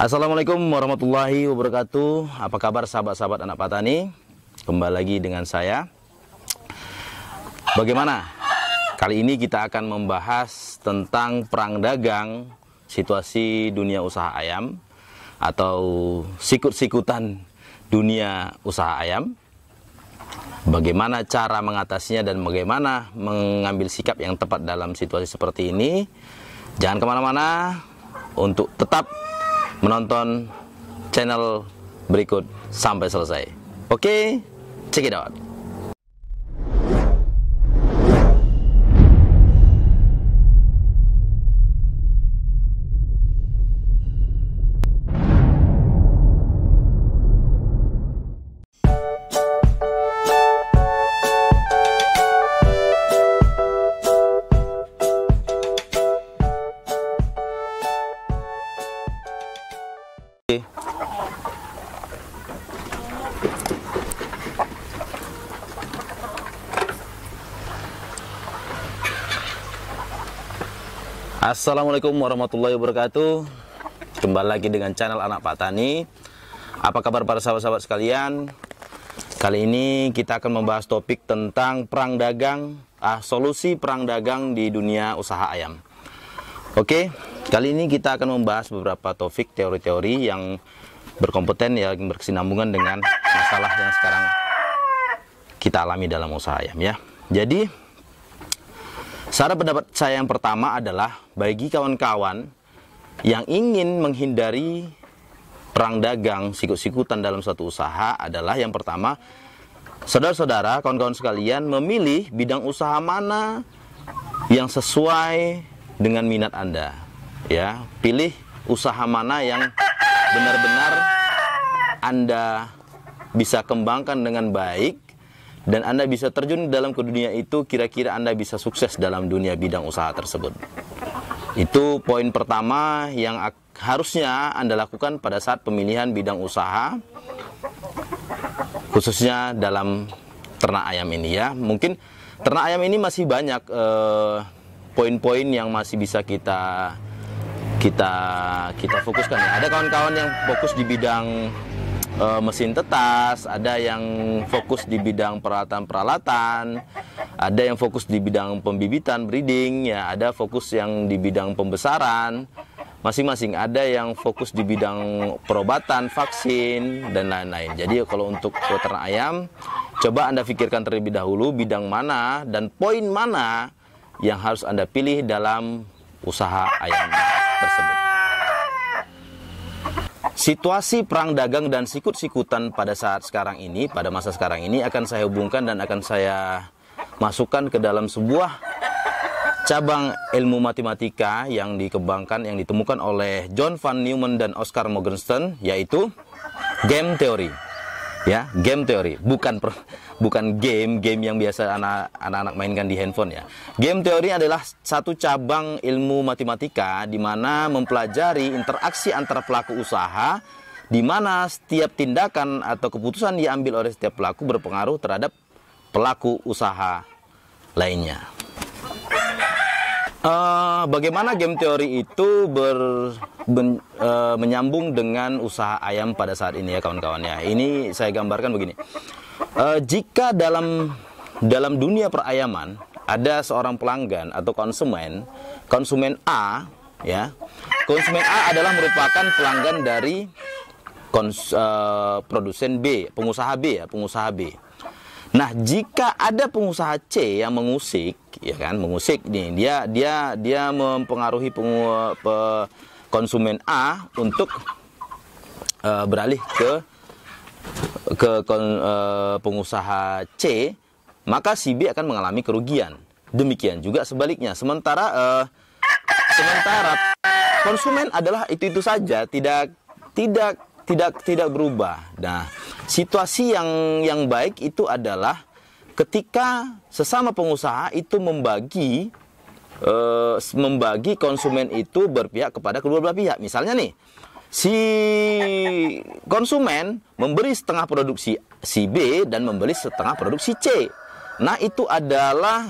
Assalamualaikum warahmatullahi wabarakatuh. Apa kabar sahabat-sahabat anak Patani? Kembali lagi dengan saya. Bagaimana? Kali ini kita akan membahas tentang perang dagang, situasi dunia usaha ayam, atau sikut-sikutan dunia usaha ayam. Bagaimana cara mengatasinya dan bagaimana mengambil sikap yang tepat dalam situasi seperti ini. Jangan kemana-mana untuk tetap menonton channel berikut sampai selesai. Oke, check it out. Assalamualaikum warahmatullahi wabarakatuh. Kembali lagi dengan channel Anak Patani. Apa kabar para sahabat-sahabat sekalian? Kali ini kita akan membahas topik tentang perang dagang, solusi perang dagang di dunia usaha ayam. Oke, kali ini kita akan membahas beberapa topik teori-teori yang berkompeten, yang berkesinambungan dengan masalah yang sekarang kita alami dalam usaha ayam ya. Jadi saran pendapat saya yang pertama adalah bagi kawan-kawan yang ingin menghindari perang dagang, sikut-sikutan dalam suatu usaha adalah yang pertama, saudara-saudara, kawan-kawan sekalian memilih bidang usaha mana yang sesuai dengan minat Anda. Ya, pilih usaha mana yang benar-benar Anda bisa kembangkan dengan baik dan Anda bisa terjun dalam ke dunia itu, kira-kira Anda bisa sukses dalam dunia bidang usaha tersebut. Itu poin pertama yang harusnya Anda lakukan pada saat pemilihan bidang usaha, khususnya dalam ternak ayam ini ya. Mungkin ternak ayam ini masih banyak poin-poin yang masih bisa kita fokuskan ya. Ada kawan-kawan yang fokus di bidang mesin tetas, ada yang fokus di bidang peralatan-peralatan, ada yang fokus di bidang pembibitan, breeding, ya, ada fokus yang di bidang pembesaran, masing-masing ada yang fokus di bidang perobatan, vaksin, dan lain-lain. Jadi kalau untuk peternak ayam, coba Anda pikirkan terlebih dahulu bidang mana dan poin mana yang harus Anda pilih dalam usaha ayam tersebut. Situasi perang dagang dan sikut-sikutan pada saat sekarang ini, pada masa sekarang ini akan saya hubungkan dan akan saya masukkan ke dalam sebuah cabang ilmu matematika yang dikembangkan, yang ditemukan oleh John van Neumann dan Oscar Morgenstern, yaitu game teori. Ya, game teori, bukan game yang biasa anak-anak mainkan di handphone ya. Game teori adalah satu cabang ilmu matematika di mana mempelajari interaksi antara pelaku usaha, di mana setiap tindakan atau keputusan diambil oleh setiap pelaku berpengaruh terhadap pelaku usaha lainnya. Bagaimana game teori itu menyambung dengan usaha ayam pada saat ini ya kawan-kawan ya. Ini saya gambarkan begini. Jika dalam dunia perayaman ada seorang pelanggan atau konsumen A ya. Konsumen A adalah merupakan pelanggan dari produsen B, pengusaha B ya, pengusaha B. Nah, jika ada pengusaha C yang mengusik, ya kan, mengusik nih, dia mempengaruhi konsumen A untuk beralih ke pengusaha C, maka si B akan mengalami kerugian. Demikian juga sebaliknya. Sementara konsumen adalah itu saja, tidak berubah. Nah, situasi yang baik itu adalah ketika sesama pengusaha itu membagi konsumen itu berpihak kepada kedua belah pihak. Misalnya nih, si konsumen memberi setengah produksi si B dan membeli setengah produksi C. Nah, itu adalah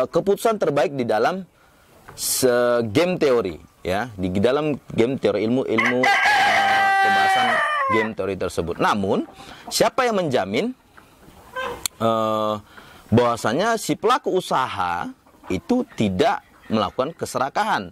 keputusan terbaik di dalam game teori. ya di dalam game teori ilmu pembahasan game teori tersebut. Namun siapa yang menjamin bahwasanya si pelaku usaha itu tidak melakukan keserakahan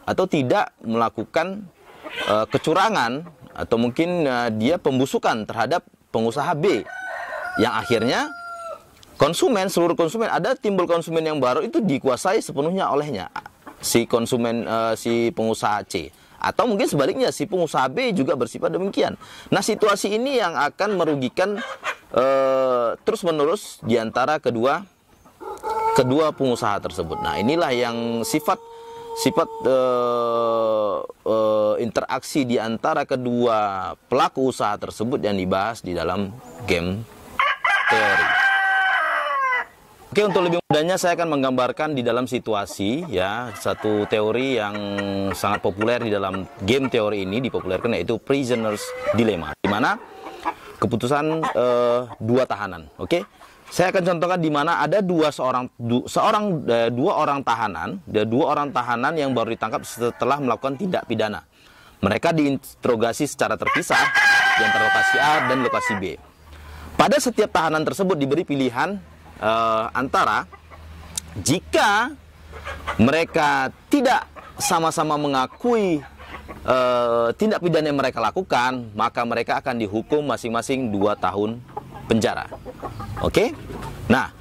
atau tidak melakukan kecurangan atau mungkin dia pembusukan terhadap pengusaha B yang akhirnya seluruh konsumen, ada timbul konsumen yang baru itu dikuasai sepenuhnya olehnya si konsumen, si pengusaha C, atau mungkin sebaliknya si pengusaha B juga bersifat demikian. Nah, situasi ini yang akan merugikan terus menerus di antara kedua pengusaha tersebut. Nah, inilah yang sifat interaksi di antara kedua pelaku usaha tersebut yang dibahas di dalam game teori. Oke, untuk lebih mudahnya saya akan menggambarkan di dalam situasi ya satu teori yang sangat populer di dalam game teori ini, dipopulerkan, yaitu Prisoner's Dilemma, di mana keputusan dua tahanan. Oke, saya akan contohkan di mana ada dua orang tahanan yang baru ditangkap setelah melakukan tindak pidana. Mereka diinterogasi secara terpisah di antara lokasi A dan lokasi B. Pada setiap tahanan tersebut diberi pilihan antara jika mereka tidak sama-sama mengakui tindak pidana yang mereka lakukan, maka mereka akan dihukum masing-masing 2 tahun penjara. Oke? Nah,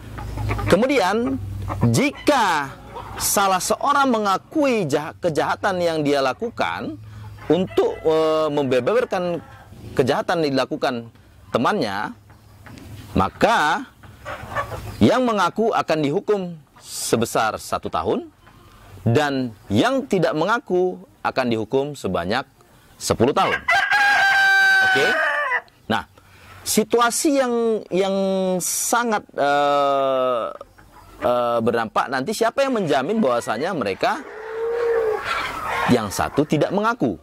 kemudian jika salah seorang mengakui kejahatan yang dia lakukan untuk membeberkan kejahatan yang dilakukan temannya, maka yang mengaku akan dihukum sebesar 1 tahun, dan yang tidak mengaku akan dihukum sebanyak 10 tahun. Oke? Nah, situasi yang sangat berdampak nanti, siapa yang menjamin bahwasanya mereka yang satu tidak mengaku.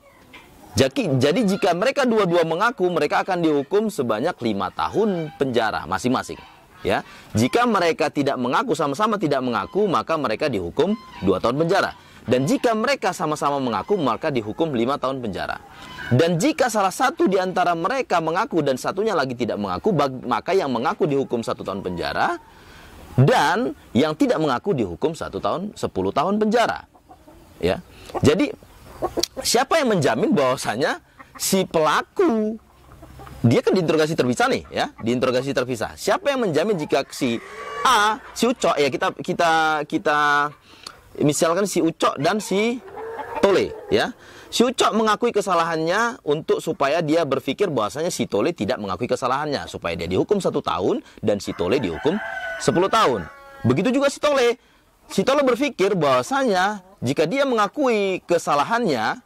Jadi jika mereka dua-dua mengaku, mereka akan dihukum sebanyak 5 tahun penjara masing-masing. Ya, jika mereka tidak mengaku, sama-sama tidak mengaku, maka mereka dihukum 2 tahun penjara. Dan jika mereka sama-sama mengaku, maka dihukum 5 tahun penjara. Dan jika salah satu di antara mereka mengaku dan satunya lagi tidak mengaku, maka yang mengaku dihukum 1 tahun penjara, dan yang tidak mengaku dihukum 10 tahun penjara. Ya, jadi siapa yang menjamin bahwasanya si pelaku, dia kan diinterogasi terpisah nih, ya, diinterogasi terpisah. Siapa yang menjamin jika si A, si Ucok, ya kita misalkan si Ucok dan si Tole, ya. Si Ucok mengakui kesalahannya supaya dia berpikir bahwasanya si Tole tidak mengakui kesalahannya, supaya dia dihukum 1 tahun dan si Tole dihukum 10 tahun. Begitu juga si Tole. Si Tole berpikir bahwasanya jika dia mengakui kesalahannya,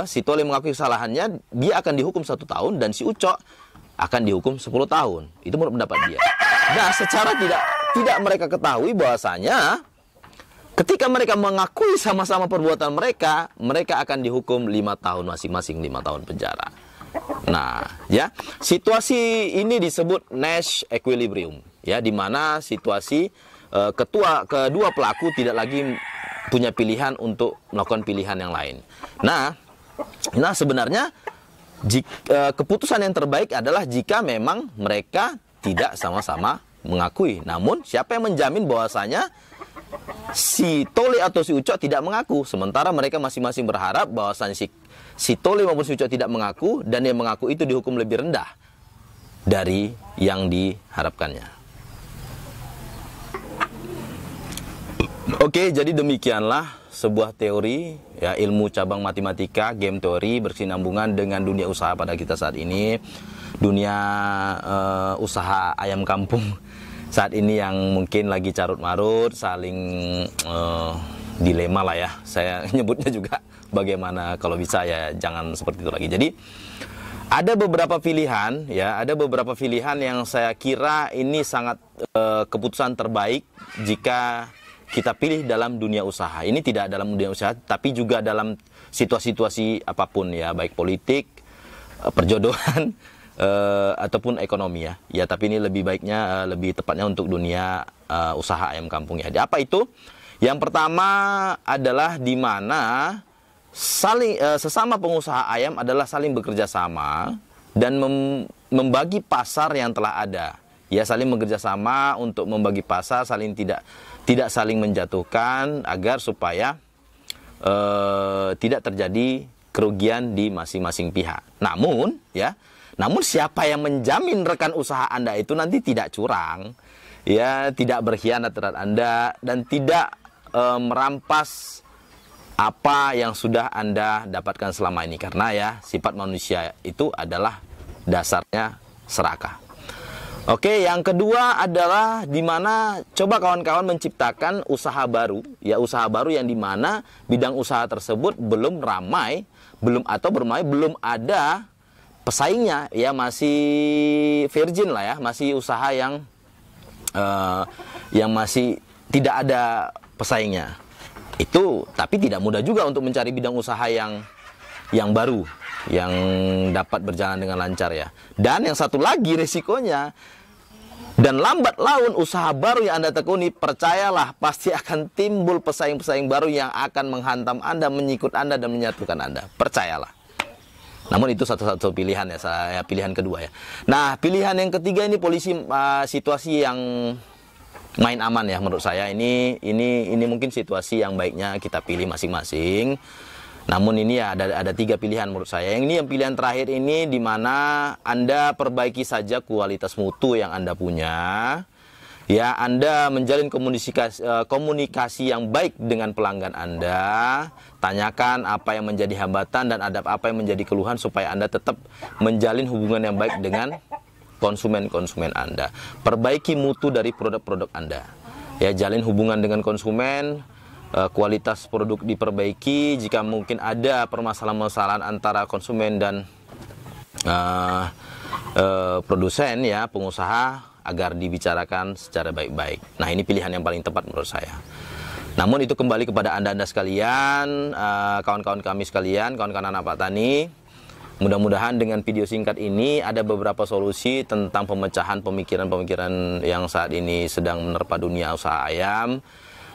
si Tole mengakui kesalahannya, dia akan dihukum 1 tahun dan si Ucok akan dihukum 10 tahun. Itu menurut pendapat dia. Nah, secara tidak mereka ketahui bahwasanya ketika mereka mengakui sama-sama perbuatan mereka, mereka akan dihukum 5 tahun masing-masing, 5 tahun penjara. Nah, ya, situasi ini disebut Nash equilibrium, ya, di mana situasi kedua pelaku tidak lagi punya pilihan untuk melakukan pilihan yang lain. Nah, sebenarnya keputusan yang terbaik adalah jika memang mereka tidak sama-sama mengakui. Namun, siapa yang menjamin bahwasanya si Tole atau si Ucok tidak mengaku, sementara mereka masing-masing berharap bahwasanya si Tole maupun si Ucok tidak mengaku, dan yang mengaku itu dihukum lebih rendah dari yang diharapkannya. Oke, jadi demikianlah sebuah teori, ya, ilmu cabang matematika, game teori, berkesinambungan dengan dunia usaha pada kita saat ini. Dunia usaha ayam kampung saat ini yang mungkin lagi carut-marut, saling dilema lah ya. Saya nyebutnya juga bagaimana kalau bisa ya jangan seperti itu lagi. Jadi ada beberapa pilihan, ya, ada beberapa pilihan yang saya kira ini sangat keputusan terbaik jika kita pilih dalam dunia usaha. Ini tidak dalam dunia usaha, tapi juga dalam situasi-situasi apapun, ya, baik politik, perjodohan, ataupun ekonomi, ya. Ya, tapi ini lebih baiknya, lebih tepatnya untuk dunia usaha ayam kampung, ya. Apa itu? Yang pertama adalah di mana sesama pengusaha ayam adalah saling bekerja sama dan membagi pasar yang telah ada. Ya, saling bekerja sama untuk membagi pasar, saling tidak saling menjatuhkan agar supaya tidak terjadi kerugian di masing-masing pihak. Namun siapa yang menjamin rekan usaha Anda itu nanti tidak curang, ya, tidak berkhianat terhadap Anda dan tidak merampas apa yang sudah Anda dapatkan selama ini, karena ya sifat manusia itu adalah dasarnya serakah. Oke, yang kedua adalah dimana coba kawan-kawan menciptakan usaha baru, ya, usaha baru yang dimana bidang usaha tersebut belum ramai, belum ada pesaingnya, ya, masih virgin lah, ya, masih usaha yang masih tidak ada pesaingnya. Itu tapi tidak mudah juga untuk mencari bidang usaha yang baru, yang dapat berjalan dengan lancar, ya. Dan yang satu lagi resikonya, dan lambat laun usaha baru yang Anda tekuni, percayalah pasti akan timbul pesaing-pesaing baru yang akan menghantam Anda, menyikut Anda dan menyatukan Anda. Percayalah. Namun itu satu-satu pilihan, ya, saya pilihan kedua, ya. Nah, pilihan yang ketiga ini situasi yang main aman, ya, menurut saya ini mungkin situasi yang baiknya kita pilih masing-masing. Namun ini ya ada 3 pilihan menurut saya. Yang pilihan terakhir ini di mana Anda perbaiki saja kualitas mutu yang Anda punya. Ya, Anda menjalin komunikasi yang baik dengan pelanggan Anda. Tanyakan apa yang menjadi hambatan dan apa yang menjadi keluhan supaya Anda tetap menjalin hubungan yang baik dengan konsumen Anda. Perbaiki mutu dari produk-produk Anda. Ya, jalin hubungan dengan konsumen, kualitas produk diperbaiki. Jika mungkin ada permasalahan-permasalahan antara konsumen dan produsen, ya, pengusaha, agar dibicarakan secara baik-baik. Nah, ini pilihan yang paling tepat menurut saya. Namun itu kembali kepada Anda sekalian, kawan-kawan kami sekalian, kawan-kawan anak Pak Tani. Mudah-mudahan dengan video singkat ini ada beberapa solusi tentang pemecahan pemikiran-pemikiran yang saat ini sedang menerpa dunia usaha ayam,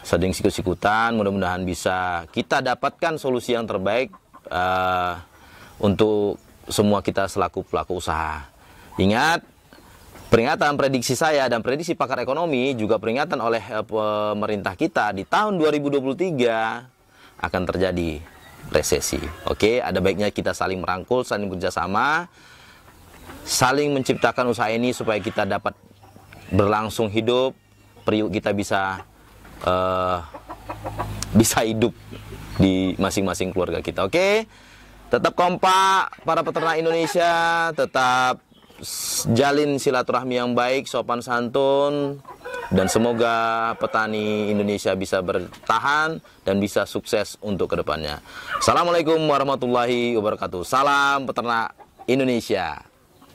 sedang sikut-sikutan. Mudah-mudahan bisa kita dapatkan solusi yang terbaik untuk semua kita selaku pelaku usaha. Ingat, peringatan prediksi saya dan prediksi pakar ekonomi, juga peringatan oleh pemerintah kita, di tahun 2023 akan terjadi resesi. Oke, ada baiknya kita saling merangkul, saling bekerjasama, saling menciptakan usaha ini supaya kita dapat berlangsung hidup, periuk kita bisa hidup di masing-masing keluarga kita. Oke, tetap kompak para peternak Indonesia, tetap jalin silaturahmi yang baik, sopan santun, dan semoga petani Indonesia bisa bertahan dan bisa sukses untuk kedepannya. Assalamualaikum warahmatullahi wabarakatuh. Salam peternak Indonesia.